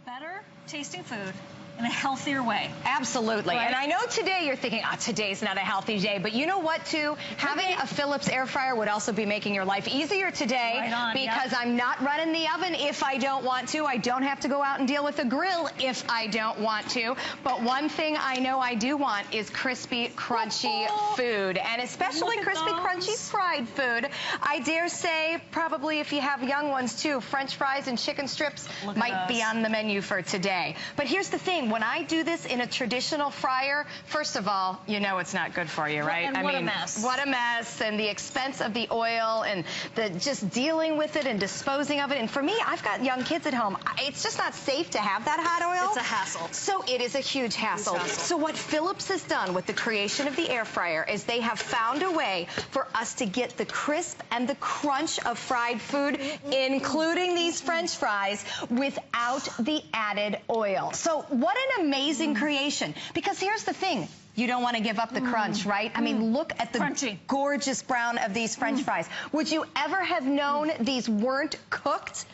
better tasting food in a healthier way. Absolutely. Right? And I know today you're thinking, today's not a healthy day, but you know what, too? Having a Philips air fryer would also be making your life easier today, right on, because I'm not running the oven if I don't want to. I don't have to go out and deal with a grill if I don't want to. But one thing I know I do want is crispy, crunchy food, and especially crispy, crunchy fried food. I dare say, probably if you have young ones, too, French fries and chicken strips might be on the menu for today. But here's the thing. When I do this in a traditional fryer, first of all, you know it's not good for you, right? And what a mess. What a mess, and the expense of the oil and the just dealing with it and disposing of it. And for me, I've got young kids at home. It's just not safe to have that hot oil. It's a hassle. So it is a huge hassle. So what Philips has done with the creation of the air fryer is they have found a way for us to get the crisp and the crunch of fried food, including these French fries, without the added oil. So what an amazing creation. Because here's the thing. You don't want to give up the crunch, right? I mean, look at the gorgeous brown of these French fries. Would you ever have known these weren't cooked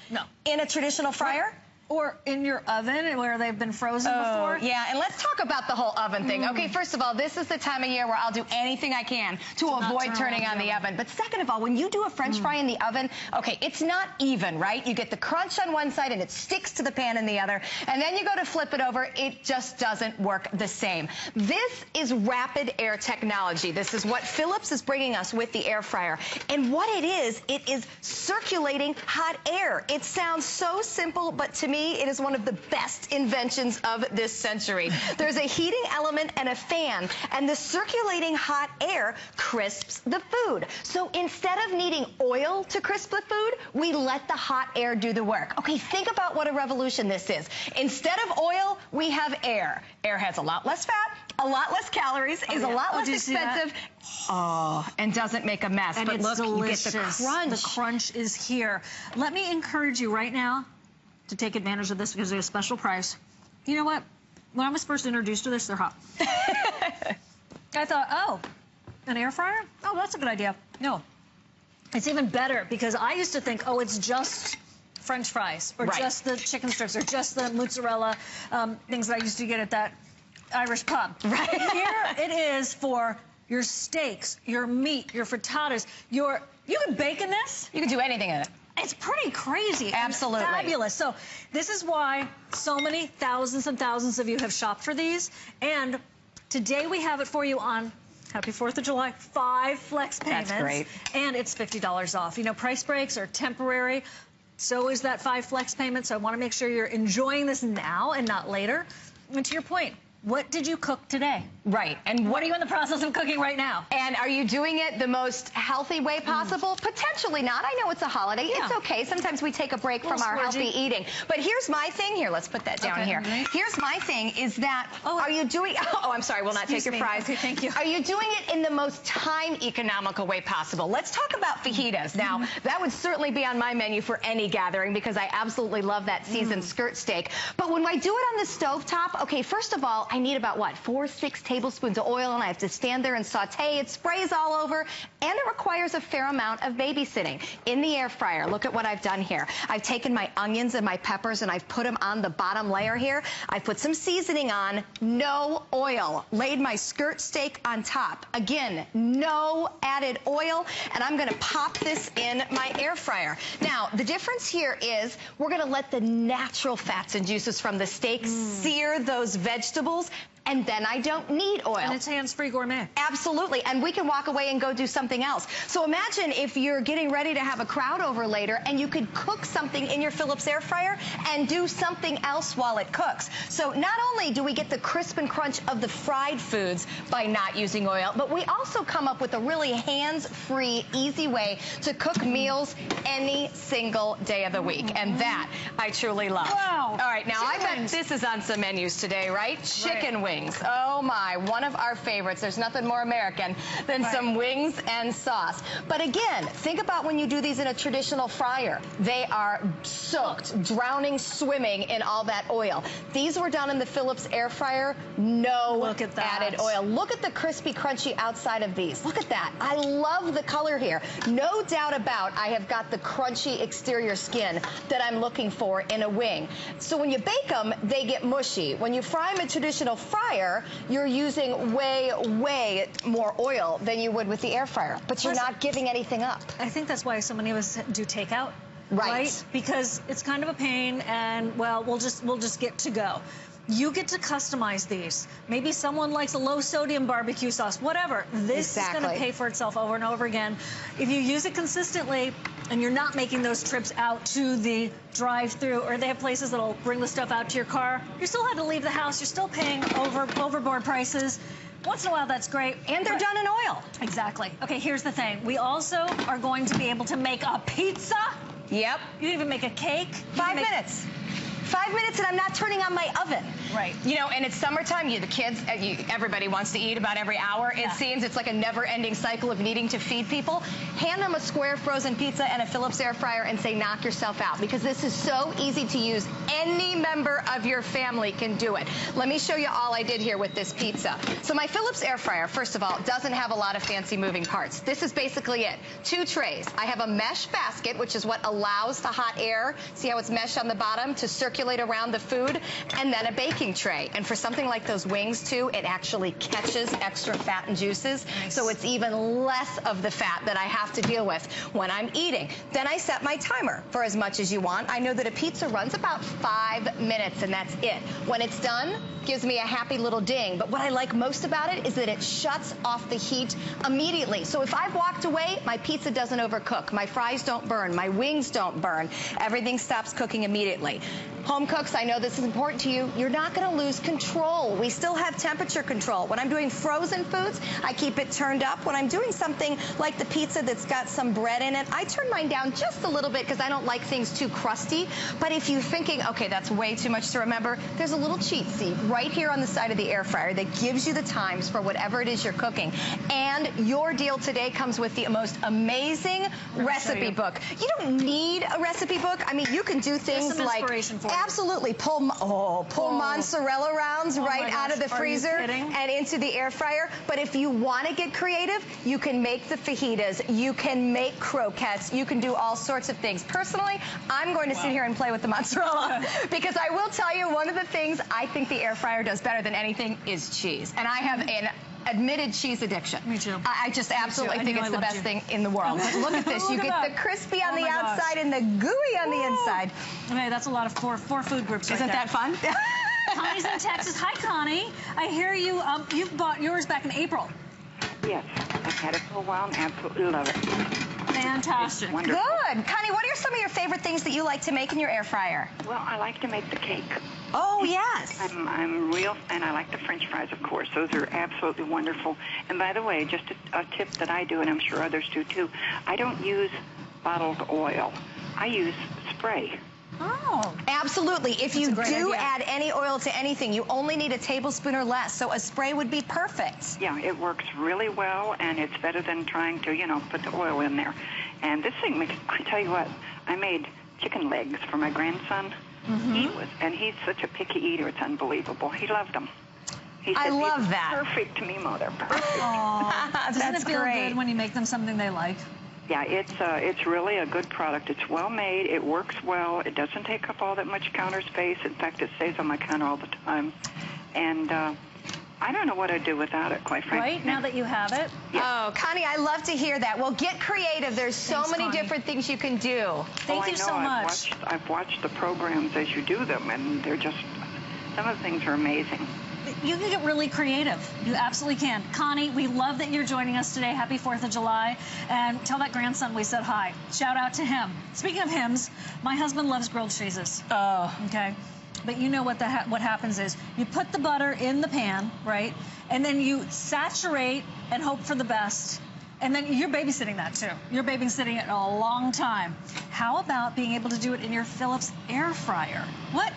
in a traditional fryer? Or in your oven where they've been frozen before. Yeah, and let's talk about the whole oven thing. Okay, first of all, this is the time of year where I'll do anything I can to avoid turning on the oven. But second of all, when you do a French fry in the oven, okay, it's not even, right? You get the crunch on one side and it sticks to the pan in the other, and then you go to flip it over, it just doesn't work the same. This is rapid air technology. This is what Philips is bringing us with the air fryer. And what it is circulating hot air. It sounds so simple, but to me, it is one of the best inventions of this century. There's a heating element and a fan, and the circulating hot air crisps the food. So instead of needing oil to crisp the food, we let the hot air do the work. Okay, think about what a revolution this is. Instead of oil, we have air. Air has a lot less fat, a lot less calories, is a lot less expensive. And doesn't make a mess. And but it's look, delicious. you get the crunch. The crunch is here. Let me encourage you right now to take advantage of this because there's a special price. You know what? When I was first introduced to this, they're hot. I thought, oh, an air fryer? Oh, that's a good idea. No. It's even better because I used to think, oh, it's just French fries or just the chicken strips or just the mozzarella things that I used to get at that Irish pub. Right. Here it is for your steaks, your meat, your frittatas, you can bake in this. You can do anything in it. It's pretty crazy. Absolutely. And fabulous. So this is why so many thousands and thousands of you have shopped for these. And today we have it for you on Happy 4th of July, 5 flex payments. That's great. And it's $50 off. You know, price breaks are temporary. So is that 5 flex payments. So I want to make sure you're enjoying this now and not later. And to your point, what did you cook today? Right. And what are you in the process of cooking right now? And are you doing it the most healthy way possible? Potentially not. I know it's a holiday. Yeah. It's okay. Sometimes we take a break from our healthy eating. But here's my thing here. Let's put that down here. Here's my thing is that, are you doing, I'm sorry, we'll not take your fries. Okay, thank you. Are you doing it in the most time economical way possible? Let's talk about fajitas. Now, that would certainly be on my menu for any gathering because I absolutely love that seasoned skirt steak. But when I do it on the stovetop, okay, first of all, I need about, 4-6 tablespoons of oil, and I have to stand there and saute. It sprays all over, and it requires a fair amount of babysitting. In the air fryer, look at what I've done here. I've taken my onions and my peppers, and I've put them on the bottom layer here. I put some seasoning on, no oil. Laid my skirt steak on top. Again, no added oil, and I'm gonna pop this in my air fryer. Now, the difference here is we're gonna let the natural fats and juices from the steak sear those vegetables, and then I don't need oil. And it's hands-free gourmet. Absolutely, and we can walk away and go do something else. So imagine if you're getting ready to have a crowd over later and you could cook something in your Philips air fryer and do something else while it cooks. So not only do we get the crisp and crunch of the fried foods by not using oil, but we also come up with a really hands-free, easy way to cook meals any single day of the week. And that I truly love. Wow. All right, now I bet this is on some menus today, right? Chicken wings. wings. Oh my, one of our favorites. There's nothing more American than some wings and sauce. But again, think about when you do these in a traditional fryer. They are soaked, drowning, swimming in all that oil. These were done in the Philips air fryer. No added oil. Look at the crispy, crunchy outside of these. Look at that. I love the color here. No doubt about I have got the crunchy exterior skin that I'm looking for in a wing. So when you bake them, they get mushy. When you fry them in a traditional fryer, you're using way more oil than you would with the air fryer. But you're not giving anything up. I think that's why so many of us do takeout. Right? Because it's kind of a pain, and well, we'll just get to go. You get to customize these. Maybe someone likes a low sodium barbecue sauce, whatever. This is going to pay for itself over and over again. If you use it consistently and you're not making those trips out to the drive-through, or they have places that'll bring the stuff out to your car, you still had to leave the house. You're still paying overboard prices. Once in a while, that's great. And they're done in oil. Exactly. Okay, here's the thing. We also are going to be able to make a pizza. Yep. You can even make a cake. 5 minutes. 5 minutes and I'm not turning on my oven. Right. You know, and it's summertime. The kids, everybody wants to eat about every hour. It seems it's like a never-ending cycle of needing to feed people. Hand them a square frozen pizza and a Philips air fryer and say, knock yourself out, because this is so easy to use. Any member of your family can do it. Let me show you all I did here with this pizza. So my Philips air fryer, first of all, doesn't have a lot of fancy moving parts. This is basically it. 2 trays. I have a mesh basket, which is what allows the hot air, see how it's mesh on the bottom, to circulate around the food, and then a baking tray. And for something like those wings too, it actually catches extra fat and juices. Nice. So it's even less of the fat that I have to deal with when I'm eating. Then I set my timer for as much as you want. I know that a pizza runs about 5 minutes, and that's it. When it's done, gives me a happy little ding. But what I like most about it is that it shuts off the heat immediately. So if I've walked away, my pizza doesn't overcook. My fries don't burn. My wings don't burn. Everything stops cooking immediately. Home cooks, I know this is important to you. You're not going to lose control. We still have temperature control. When I'm doing frozen foods, I keep it turned up. When I'm doing something like the pizza that's got some bread in it, I turn mine down just a little bit because I don't like things too crusty. But if you're thinking, okay, that's way too much to remember, there's a little cheat sheet right here on the side of the air fryer that gives you the times for whatever it is you're cooking. And your deal today comes with the most amazing recipe book. You don't need a recipe book. I mean, you can do things like absolutely pull mozzarella rounds right out of the freezer and into the air fryer. But if you want to get creative, you can make the fajitas, you can make croquettes, you can do all sorts of things. Personally, I'm going to sit here and play with the mozzarella because I will tell you, one of the things I think the air fryer does better than anything is cheese. And I have an admitted cheese addiction. Me too. I just absolutely think it's the best thing in the world. But look at this. You get the crispy on the outside and the gooey on the inside. Okay, that's a lot of four food groups. Isn't that fun? Connie's in Texas. Hi, Connie. I hear you. You bought yours back in April. Yes, I've had it for a while and absolutely love it. Fantastic. It's wonderful. Good. Connie, what are some of your favorite things that you like to make in your air fryer? Well, I like to make the cake. Oh, yes. I'm real, and I like the French fries, of course. Those are absolutely wonderful. And by the way, just a tip that I do, and I'm sure others do too, I don't use bottled oil. I use spray. Oh. Absolutely. If you do add any oil to anything, you only need a tablespoon or less, so a spray would be perfect. Yeah, it works really well, and it's better than trying to, you know, put the oil in there. And this thing makes, I tell you what, I made chicken legs for my grandson. He's such a picky eater, it's unbelievable. He loved them. He said, I love that. Perfect to me, Mother. Perfect. Doesn't it feel good when you make them something they like? Yeah, it's really a good product. It's well made. It works well. It doesn't take up all that much counter space. In fact, it stays on my counter all the time. And I don't know what I'd do without it, quite frankly. Right, now that you have it? Yeah. Oh, Connie, I love to hear that. Well, get creative. There's so many different things you can do. Thank you so much. I've watched the programs as you do them, and they're just, some of the things are amazing. You can get really creative. You absolutely can. Connie, we love that you're joining us today. Happy 4th of July. And tell that grandson we said hi. Shout out to him. Speaking of hymns, my husband loves grilled cheeses. Oh. Okay. But you know what what happens is you put the butter in the pan, right? And then you saturate and hope for the best. And then you're babysitting that too. You're babysitting it a long time. How about being able to do it in your Philips air fryer? What?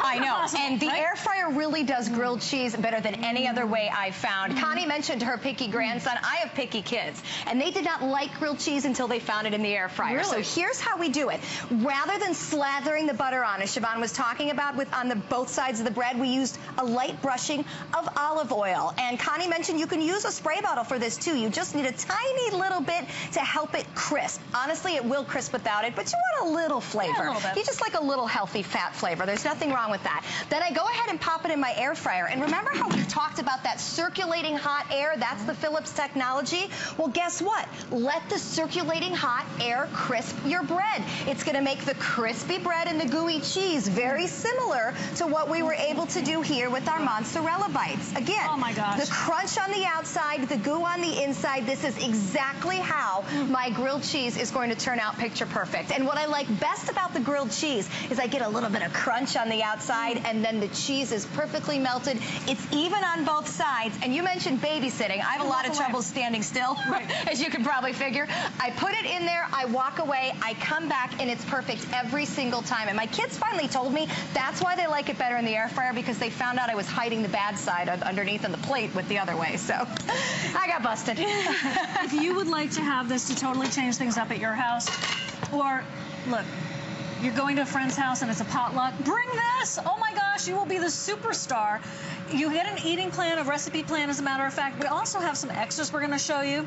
I know. Possible, and the right? air fryer really does grilled cheese better than any other way I've found. Connie mentioned her picky grandson. I have picky kids, and they did not like grilled cheese until they found it in the air fryer. Really? So here's how we do it. Rather than slathering the butter on, as Siobhan was talking about, on the both sides of the bread, we used a light brushing of olive oil. And Connie mentioned you can use a spray bottle for this too. You just need a tiny little bit to help it crisp. Honestly, it will crisp without it, but you want a little flavor. Yeah, a little bit. You just like a little healthy fat flavor. There's nothing wrong with that. Then I go ahead and pop it in my air fryer. And remember how we talked about that circulating hot air? That's the Philips technology. Well, guess what? Let the circulating hot air crisp your bread. It's going to make the crispy bread and the gooey cheese very similar to what we were able to do here with our mozzarella bites. Again, oh my gosh, the crunch on the outside, the goo on the inside. This is exactly how my grilled cheese is going to turn out picture perfect. And what I like best about the grilled cheese is I get a little bit of crunch on the outside, and then the cheese is perfectly melted. It's even on both sides. And you mentioned babysitting. I have a lot of trouble standing still, as you can probably figure. I put it in there, I walk away, I come back, and it's perfect every single time. And my kids finally told me that's why they like it better in the air fryer, because they found out I was hiding the bad side underneath on the plate with the other way. So I got busted. If you would like to have this to totally change things up at your house, or look, you're going to a friend's house and it's a potluck, bring this. Oh my gosh, you will be the superstar. You get an eating plan, a recipe plan, as a matter of fact. We also have some extras we're going to show you.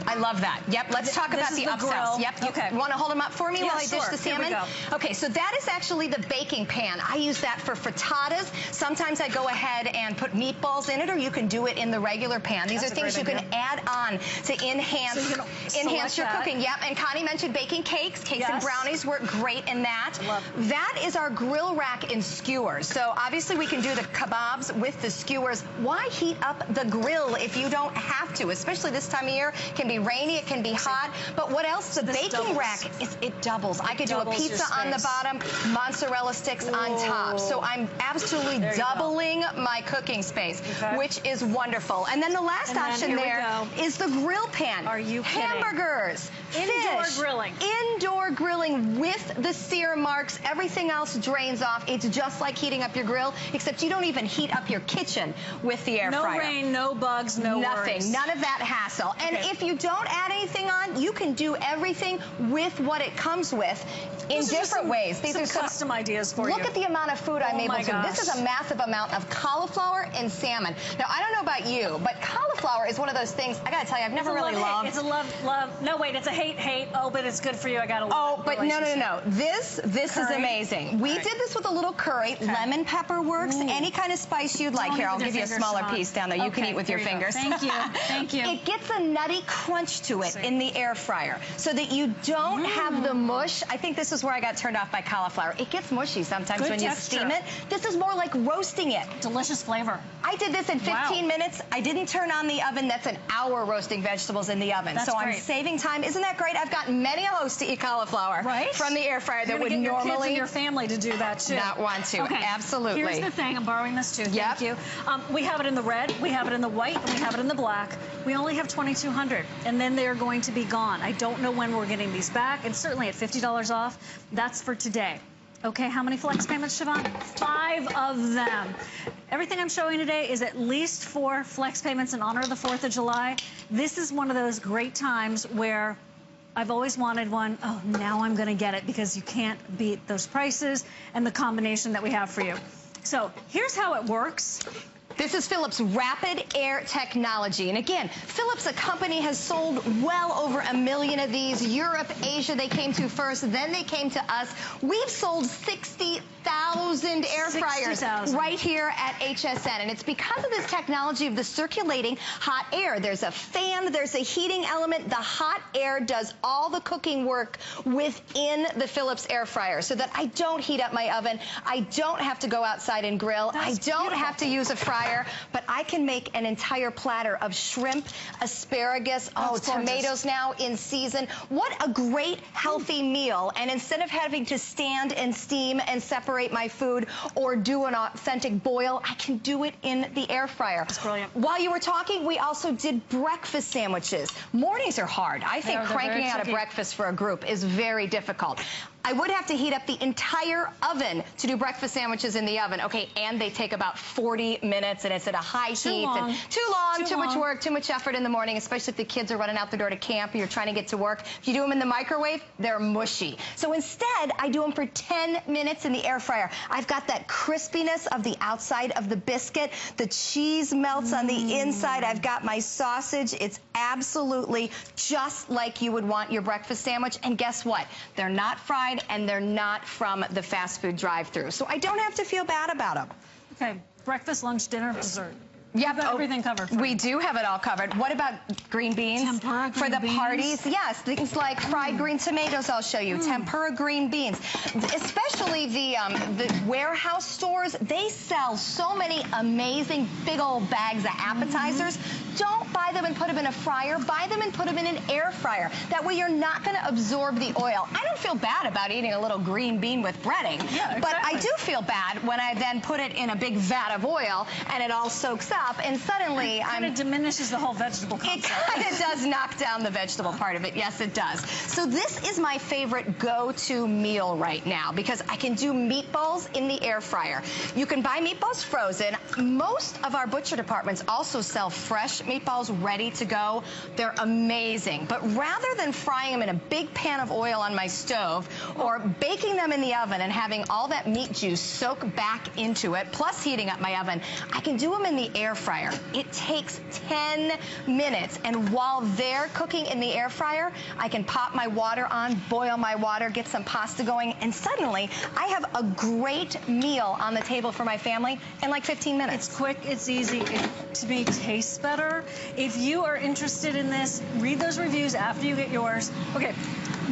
I love that. Yep, let's talk about the upsells. Yep, okay. You want to hold them up for me while I dish the salmon? Here we go. Okay, so that is actually the baking pan. I use that for frittatas. Sometimes I go ahead and put meatballs in it, or you can do it in the regular pan. These are things you can add on to enhance your cooking. Yep, and Connie mentioned baking cakes. Cakes and brownies work great in that. That is our grill rack and skewers. So obviously we can do the kebabs with the skewers. Why heat up the grill if you don't have to? Especially this time of year. It can be rainy, it can be hot, but what else? The baking rack, it doubles. I could do a pizza on the bottom, mozzarella sticks on top. So I'm absolutely doubling my cooking space, which is wonderful. And then the last option there is the grill pan. Are you kidding? Hamburgers, indoor fish, grilling. Indoor grilling with the sear marks. Everything else drains off. It's just like heating up your grill, except you don't even heat up your kitchen with the air fryer. No rain, no bugs, no nothing. worries. None of that hassle. And if you don't add anything on, you can do everything with what it comes with in different ways. These are custom ideas for you. Look at the amount of food I'm able to. This is a massive amount of cauliflower and salmon. Now, I don't know about you, but cauliflower is one of those things, I gotta tell you, I've never really loved. It's a love. No, wait, it's a hate. Oh, but it's good for you. I gotta love. Oh, but no. This is amazing. We did this with a little curry. Lemon pepper works. Any kind of spice you'd like. Here, I'll give you a smaller piece down there. You can eat with your fingers. Thank you. Thank you. It gets a nutty crunch to it in the air fryer, so that you don't have the mush. I think this is where I got turned off by cauliflower. It gets mushy sometimes when you steam it. This is more like roasting it. Delicious flavor. I did this in 15 minutes. I didn't turn on the oven. That's an hour roasting vegetables in the oven. So I'm saving time. Isn't that great? I've gotten many a host to eat cauliflower from the air fryer that would normally your kids and your family to do that too. Not want to. Okay. Absolutely. Here's the thing. I'm borrowing this too. Thank you. We have it in the red, we have it in the white, and we have it in the black. We only have 2,200, and then they're going to be gone. I don't know when we're getting these back, and certainly at $50 off. That's for today. Okay, how many flex payments, Siobhan? 5 of them. Everything I'm showing today is at least 4 flex payments in honor of the 4th of July. This is one of those great times where I've always wanted one. Oh, now I'm going to get it, because you can't beat those prices and the combination that we have for you. So here's how it works. This is Philips Rapid Air Technology. And again, Philips, a company, has sold well over 1 million of these. Europe, Asia, they came to first. Then they came to us. We've sold 60,000 air fryers right here at HSN. And it's because of this technology of the circulating hot air. There's a fan, there's a heating element. The hot air does all the cooking work within the Philips air fryer, so that I don't heat up my oven. I don't have to go outside and grill. I don't have to use a fryer. But I can make an entire platter of shrimp, asparagus, tomatoes now in season. What a great, healthy meal. And instead of having to stand and steam and separate my food or do an authentic boil, I can do it in the air fryer. That's brilliant. While you were talking, we also did breakfast sandwiches. Mornings are hard. I think cranking out a breakfast for a group is very difficult. I would have to heat up the entire oven to do breakfast sandwiches in the oven. Okay, and they take about 40 minutes, and it's at a high heat. And too long, too much work, too much effort in the morning, especially if the kids are running out the door to camp and you're trying to get to work. If you do them in the microwave, they're mushy. So instead, I do them for 10 minutes in the air fryer. I've got that crispiness of the outside of the biscuit. The cheese melts on the inside. I've got my sausage. It's absolutely just like you would want your breakfast sandwich. And guess what? They're not fried, and they're not from the fast food drive-thru. So I don't have to feel bad about them. Okay, breakfast, lunch, dinner, dessert. Yep, You've got everything covered. We do have it all covered. What about green beans? Tempura green for the beans? parties? Yes, things like fried green tomatoes I'll show you. Tempura green beans. Especially the warehouse stores, they sell so many amazing big old bags of appetizers. Don't buy them and put them in a fryer. Buy them and put them in an air fryer. That way you're not going to absorb the oil. I don't feel bad about eating a little green bean with breading. Yeah, exactly. But I do feel bad when I then put it in a big vat of oil and it all soaks up. And suddenly it kind of diminishes the whole vegetable concept. It kind of does knock down the vegetable part of it. Yes, it does. So this is my favorite go-to meal right now because I can do meatballs in the air fryer. You can buy meatballs frozen. Most of our butcher departments also sell fresh meatballs ready to go. They're amazing. But rather than frying them in a big pan of oil on my stove or baking them in the oven and having all that meat juice soak back into it, plus heating up my oven, I can do them in the air fryer. It takes 10 minutes, and while they're cooking in the air fryer, I can pop my water on, boil my water, get some pasta going, and suddenly I have a great meal on the table for my family in like 15 minutes. It's quick, it's easy, it to me tastes better. If you are interested in this, read those reviews after you get yours. Okay,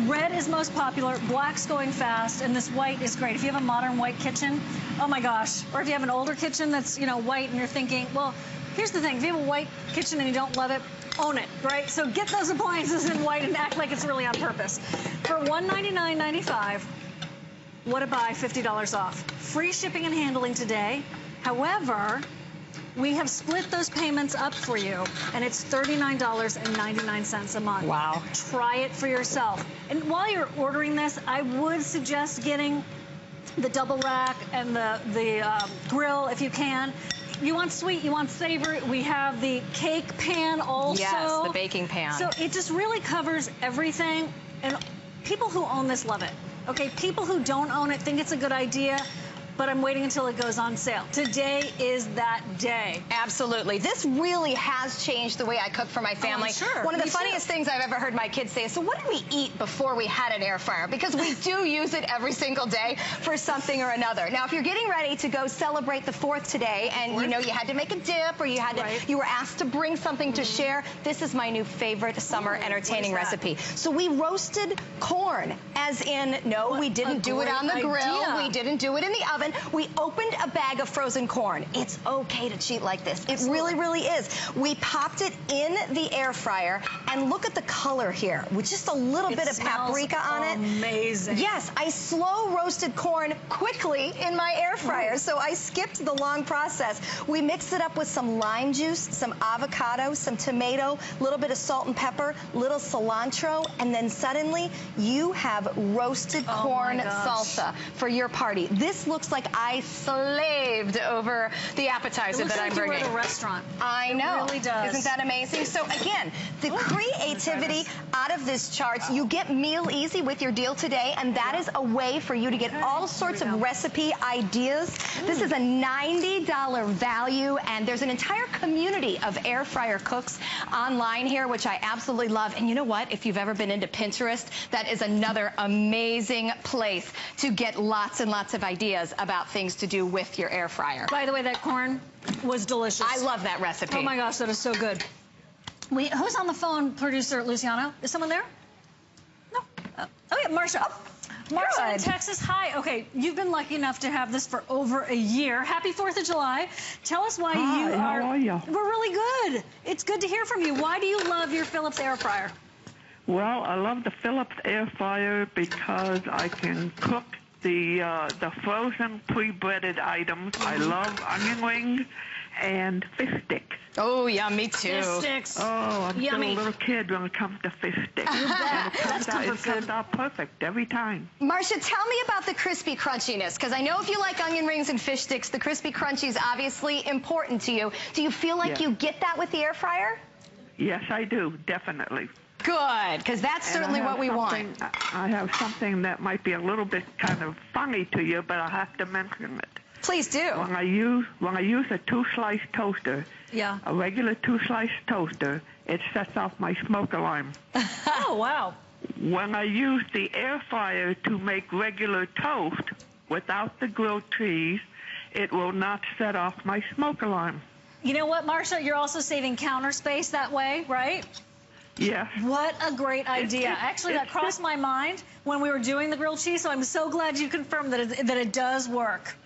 red is most popular, black's going fast, and this white is great. If you have a modern white kitchen, oh my gosh. Or if you have an older kitchen that's, you know, white and you're thinking, well, here's the thing, if you have a white kitchen and you don't love it, own it, right? So get those appliances in white and act like it's really on purpose. For $199.95, what a buy, $50 off. Free shipping and handling today. However, we have split those payments up for you, and it's $39.99 a month. Wow. Try it for yourself. And while you're ordering this, I would suggest getting the double rack and the grill if you can. You want sweet, you want savory. We have the cake pan also. Yes, the baking pan. So it just really covers everything. And people who own this love it. Okay, people who don't own it think it's a good idea, but I'm waiting until it goes on sale. Today is that day. Absolutely. This really has changed the way I cook for my family. Oh, sure. One of the funniest things I've ever heard my kids say is, so what did we eat before we had an air fryer? Because we do use it every single day for something or another. Now, if you're getting ready to go celebrate the 4th today and you know you had to make a dip or you had to, you were asked to bring something to share, this is my new favorite summer entertaining recipe. So we roasted corn, as in, no, we didn't do it on the grill. We didn't do it in the oven. We opened a bag of frozen corn. It's okay to cheat like this. It really, really is. We popped it in the air fryer, and look at the color here with just a little bit of paprika on it. Amazing. Yes, I slow roasted corn quickly in my air fryer, so I skipped the long process. We mix it up with some lime juice, some avocado, some tomato, a little bit of salt and pepper, little cilantro, and then suddenly you have roasted corn salsa for your party. This looks like I slaved over the appetizer that I'm bringing. It looks like you were at a restaurant. I know. It really does. Isn't that amazing? So again, the creativity out of this charts, you get MealEasy with your deal today, and that is a way for you to get all sorts of recipe ideas. This is a $90 value, and there's an entire community of air fryer cooks online here, which I absolutely love. And you know what? If you've ever been into Pinterest, that is another amazing place to get lots and lots of ideas about things to do with your air fryer. By the way, that corn was delicious. I love that recipe. Oh my gosh, that is so good. Who's on the phone, producer Luciano? Is someone there? No. Oh yeah, Marsha. Marsha in Texas. Hi. Okay, you've been lucky enough to have this for over a year. Happy 4th of July. Tell us why you are. How are you? We're really good. It's good to hear from you. Why do you love your Philips air fryer? Well, I love the Philips air fryer because I can cook the frozen pre-breaded items. I love onion rings and fish sticks. Oh, yeah, me too. Fish sticks. Oh, I'm Yummy. still a little kid when it comes to fish sticks. You bet. And That's comfort it comes out perfect every time. Marcia, tell me about the crispy crunchiness, because I know if you like onion rings and fish sticks, the crispy crunchy is obviously important to you. Do you feel like you get that with the air fryer? Yes, I do, definitely. Good, because that's certainly what we want. I have something that might be a little bit kind of funny to you, but I have to mention it. Please do. When I use a 2-slice toaster, a regular 2-slice toaster, it sets off my smoke alarm. Oh, wow. When I use the air fryer to make regular toast without the grilled cheese, it will not set off my smoke alarm. You know what, Marcia? You're also saving counter space that way, right? Yes. What a great idea. Actually, that crossed my mind when we were doing the grilled cheese, so I'm so glad you confirmed that it does work.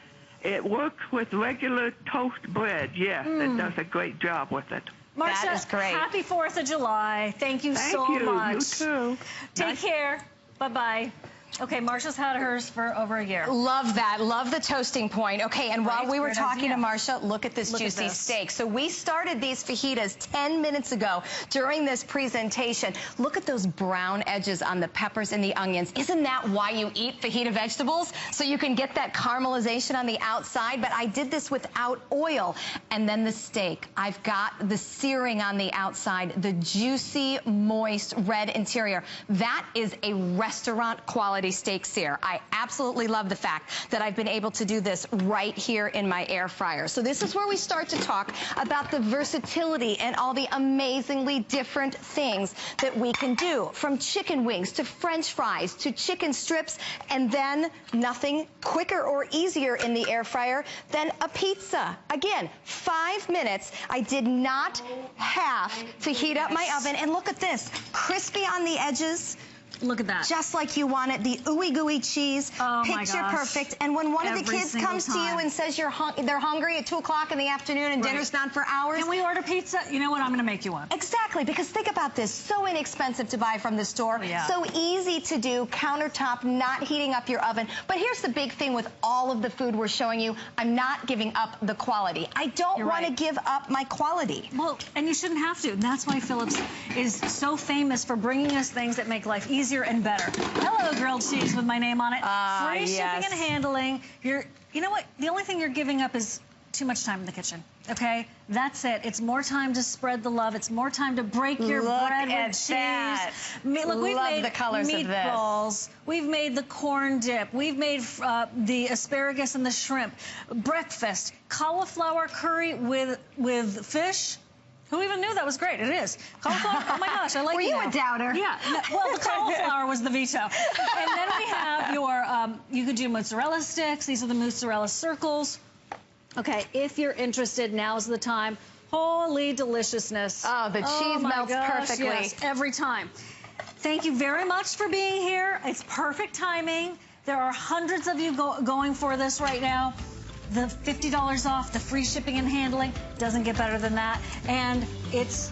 It works with regular toast bread, yes. It does a great job with it. Marcia, that is great. Happy 4th of July. Thank you so much. You too. Take care. Bye-bye. Okay, Marcia's had hers for over a year. Love that. Love the toasting point. Okay, and while we were talking to Marcia, look at this juicy steak. So we started these fajitas 10 minutes ago during this presentation. Look at those brown edges on the peppers and the onions. Isn't that why you eat fajita vegetables? So you can get that caramelization on the outside, but I did this without oil. And then the steak. I've got the searing on the outside, the juicy, moist red interior. That is a restaurant quality steak sear. I absolutely love the fact that I've been able to do this right here in my air fryer. So this is where we start to talk about the versatility and all the amazingly different things that we can do, from chicken wings to French fries to chicken strips, and then nothing quicker or easier in the air fryer than a pizza. Again, 5 minutes. I did not have to heat up my oven, and look at this, crispy on the edges. Look at that. Just like you want it, the ooey gooey cheese, picture perfect. And when one of the kids comes to you and says they're hungry at 2 o'clock in the afternoon and dinner's not for hours. Can we order pizza? You know what? I'm going to make you one. Exactly, because think about this. So inexpensive to buy from the store. So easy to do, countertop, not heating up your oven. But here's the big thing with all of the food we're showing you. I'm not giving up the quality. I don't want to give up my quality. Well, and you shouldn't have to. That's why Phillips is so famous for bringing us things that make life easier and better. Hello, grilled cheese with my name on it. Free shipping and handling. You know what? The only thing you're giving up is too much time in the kitchen. Okay? That's it. It's more time to spread the love. It's more time to break your bread with cheese. Look, we've made the colors meatballs. We've made the corn dip. We've made the asparagus and the shrimp. Breakfast. Cauliflower curry with fish. Who even knew that was great? It is. Cauliflower, oh my gosh, I like it. Were you a doubter? Yeah. Well, the cauliflower was the veto. And then we have your, you could do mozzarella sticks. These are the mozzarella circles. Okay, if you're interested, now's the time. Holy deliciousness. Oh, the cheese melts perfectly. Yes, every time. Thank you very much for being here. It's perfect timing. There are hundreds of you going for this right now. The $50 off, the free shipping and handling, doesn't get better than that. And it's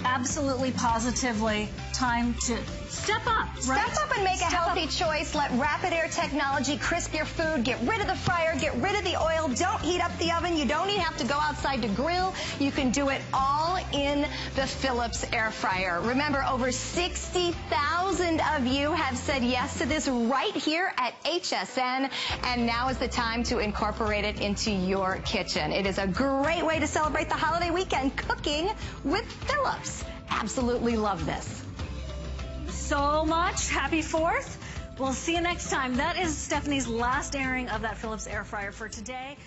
absolutely, positively time to step up, right? Step up and make a healthy choice. Let Rapid Air technology crisp your food. Get rid of the fryer. Get rid of the oil. Don't heat up the oven. You don't even have to go outside to grill. You can do it all in the Philips air fryer. Remember, over 60,000 of you have said yes to this right here at HSN, and now is the time to incorporate it into your kitchen. It is a great way to celebrate the holiday weekend, cooking with Philips. Absolutely love this. So much. Happy 4th. We'll see you next time. That is Stephanie's last airing of that Philips air fryer for today.